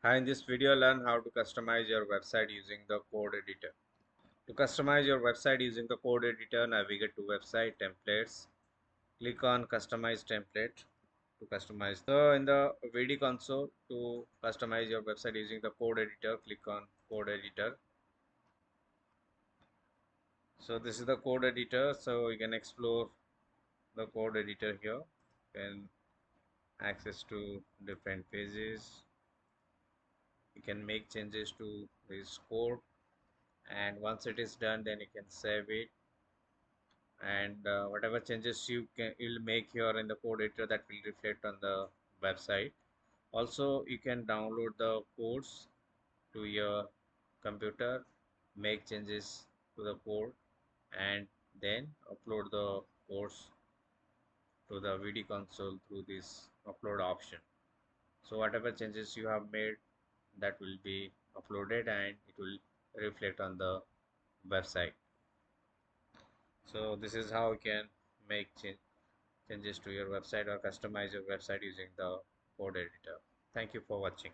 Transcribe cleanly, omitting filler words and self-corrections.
Hi, in this video, learn how to customize your website using the code editor. To customize your website using the code editor, navigate to website templates. Click on customize template to customize. So in the VD console, to customize your website using the code editor, click on code editor. So this is the code editor. So you can explore the code editor here. You can access to different pages. You can make changes to this code, and once it is done, then you can save it, and whatever changes you'll make here in the code editor, that will reflect on the website. Also, you can download the codes to your computer, make changes to the code, and then upload the codes to the VD console through this upload option. So whatever changes you have made, that will be uploaded and it will reflect on the website. So this is how you can make changes to your website or customize your website using the code editor. Thank you for watching.